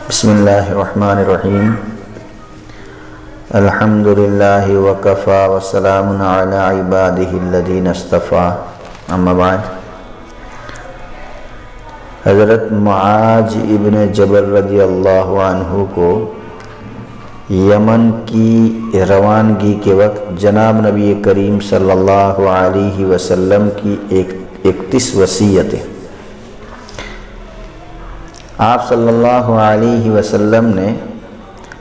بسم اللہ الرحمن الرحیم الحمد للہ وکفی وسلام علی عبادہ الذین اصطفیٰ اما بعد۔ حضرت معاذ ابن جبل رضی اللہ عنہ کو یمن کی روانگی کے وقت جناب نبی کریم صلی اللہ علیہ وسلم کی 31 وصیتیں آپ صلی اللہ علیہ وسلم نے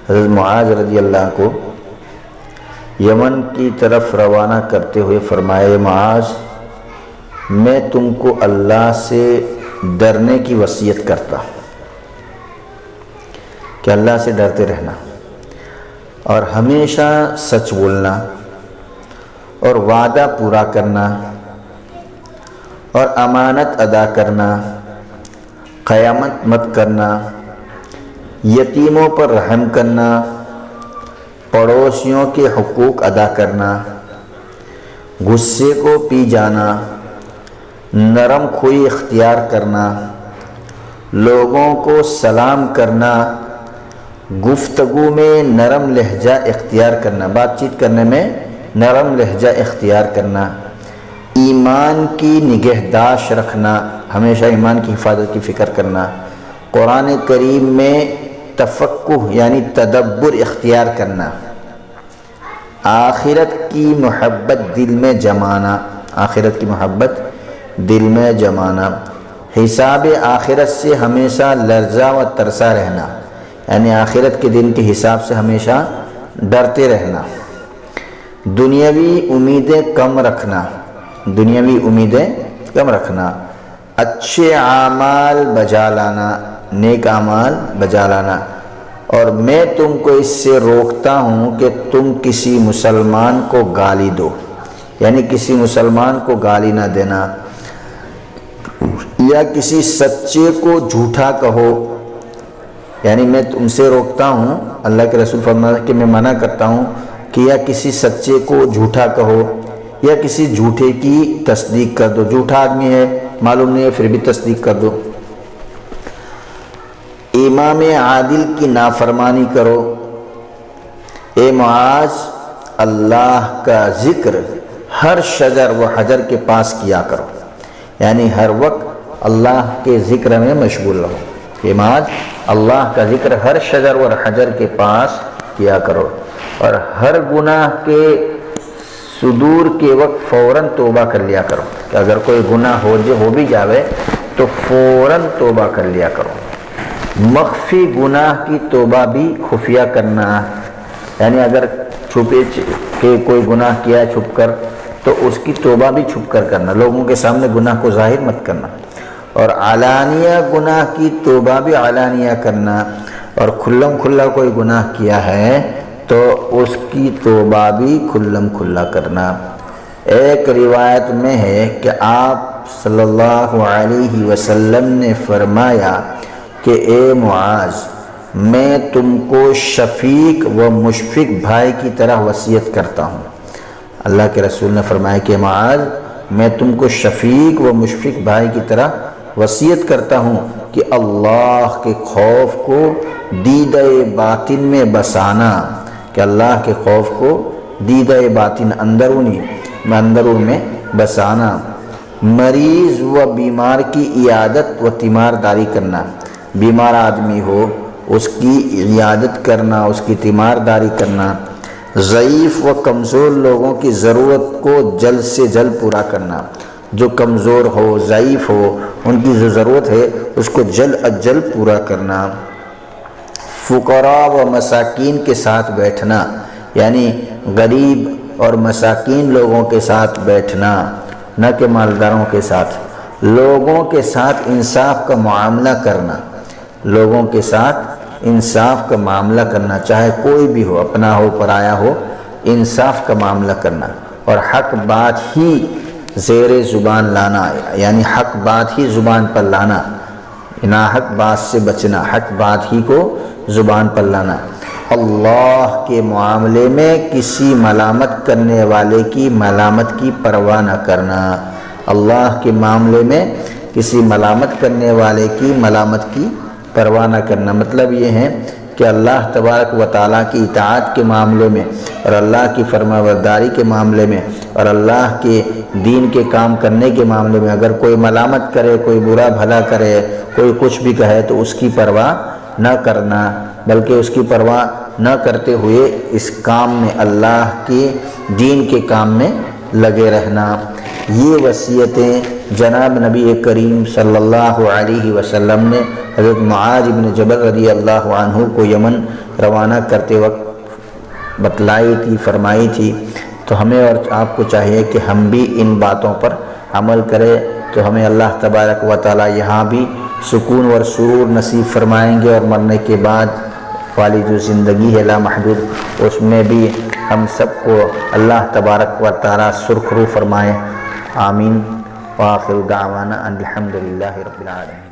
حضرت معاذ رضی اللہ کو یمن کی طرف روانہ کرتے ہوئے فرمایا، معاذ میں تم کو اللہ سے ڈرنے کی وصیت کرتا کہ اللہ سے ڈرتے رہنا اور ہمیشہ سچ بولنا اور وعدہ پورا کرنا اور امانت ادا کرنا، قیامت مت کرنا، یتیموں پر رحم کرنا، پڑوسیوں کے حقوق ادا کرنا، غصے کو پی جانا، نرم خوئی اختیار کرنا، لوگوں کو سلام کرنا، گفتگو میں نرم لہجہ اختیار کرنا، بات چیت کرنے میں نرم لہجہ اختیار کرنا، ایمان کی نگہداشت رکھنا، ہمیشہ ایمان کی حفاظت کی فکر کرنا، قرآن کریم میں تفقہ یعنی تدبر اختیار کرنا، آخرت کی محبت دل میں جمانا، آخرت کی محبت دل میں جمانا، حساب آخرت سے ہمیشہ لرزا و ترسا رہنا، یعنی آخرت کے دن کے حساب سے ہمیشہ ڈرتے رہنا، دنیاوی امیدیں کم رکھنا، دنیاوی امیدیں کم رکھنا، اچھے اعمال بجا لانا، نیک اعمال بجا لانا، اور میں تم کو اس سے روکتا ہوں کہ تم کسی مسلمان کو گالی دو، یعنی کسی مسلمان کو گالی نہ دینا یا کسی سچے کو جھوٹا کہو، یعنی میں تم سے روکتا ہوں، اللہ کے رسول فرماتے ہیں کہ میں منع کرتا ہوں کہ یا کسی سچے کو جھوٹا کہو یا کسی جھوٹے کی تصدیق کر دو، جھوٹا آدمی ہے معلوم نہیں ہے پھر بھی تصدیق کر دو، امام عادل کی نافرمانی کرو، اے معاذ اللہ کا ذکر ہر شجر و حجر کے پاس کیا کرو، یعنی ہر وقت اللہ کے ذکر میں مشغول رہو، اے معاذ اللہ کا ذکر ہر شجر و حجر کے پاس کیا کرو، اور ہر گناہ کے صدور کے وقت فوراً توبہ کر لیا کرو، کہ اگر کوئی گناہ ہو بھی جاوے تو فوراً توبہ کر لیا کرو، مخفی گناہ کی توبہ بھی خفیہ کرنا، یعنی اگر چھپے کہ کوئی گناہ کیا ہے چھپ کر تو اس کی توبہ بھی چھپ کر کرنا، لوگوں کے سامنے گناہ کو ظاہر مت کرنا، اور علانیہ گناہ کی توبہ بھی علانیہ کرنا، اور کھلم کھلا کوئی گناہ کیا ہے تو اس کی توبہ بھی کھلم کھلا کرنا۔ ایک روایت میں ہے کہ آپ صلی اللہ علیہ وسلم نے فرمایا کہ اے معاذ میں تم کو شفیق و مشفق بھائی کی طرح وصیت کرتا ہوں، اللہ کے رسول نے فرمایا کہ معاذ میں تم کو شفیق و مشفق بھائی کی طرح وصیت کرتا ہوں کہ اللہ کے خوف کو دیدہ باطن میں بسانا، کہ اللہ کے خوف کو دیدہ باطن اندرون میں بسانا، مریض و بیمار کی عیادت و تیمارداری کرنا، بیمار آدمی ہو اس کی عیادت کرنا، اس کی تیمارداری کرنا، ضعیف و کمزور لوگوں کی ضرورت کو جلد سے جلد پورا کرنا، جو کمزور ہو ضعیف ہو ان کی جو ضرورت ہے اس کو جلد از جلد پورا کرنا، فقراء و مساکین کے ساتھ بیٹھنا، یعنی غریب اور مساکین لوگوں کے ساتھ بیٹھنا، نہ کہ مالداروں کے ساتھ، لوگوں کے ساتھ انصاف کا معاملہ کرنا، لوگوں کے ساتھ انصاف کا معاملہ کرنا، چاہے کوئی بھی ہو، اپنا ہو پرایا ہو، انصاف کا معاملہ کرنا، اور حق بات ہی زیر زبان لانا، یعنی حق بات ہی زبان پر لانا، ناحق بات سے بچنا، حق بات ہی کو زبان پر لانا، اللہ کے معاملے میں کسی ملامت کرنے والے کی ملامت کی پرواہ نہ کرنا، اللہ کے معاملے میں کسی ملامت کرنے والے کی ملامت کی پرواہ نہ کرنا۔ مطلب یہ ہے کہ اللہ تبارک و تعالیٰ کی اطاعت کے معاملے میں اور اللہ کی فرما برداری کے معاملے میں اور اللہ کے دین کے کام کرنے کے معاملے میں اگر کوئی ملامت کرے، کوئی برا بھلا کرے، کوئی کچھ بھی کہے تو اس کی پرواہ نہ کرنا، بلکہ اس کی پرواہ نہ کرتے ہوئے اس کام میں، اللہ کے دین کے کام میں لگے رہنا۔ یہ وصیتیں جناب نبی کریم صلی اللہ علیہ وسلم نے حضرت معاذ بن جبل رضی اللہ عنہ کو یمن روانہ کرتے وقت بتلائی تھی، فرمائی تھی۔ تو ہمیں اور آپ کو چاہیے کہ ہم بھی ان باتوں پر عمل کریں، تو ہمیں اللہ تبارک و تعالی یہاں بھی سکون اور سرور نصیب فرمائیں گے، اور مرنے کے بعد والی جو زندگی ہے لامحدود، اس میں بھی ہم سب کو اللہ تبارک و تعالی سرخرو فرمائے۔ آمین۔ وآخر دعوانا ان الحمد للہ رب العالمین۔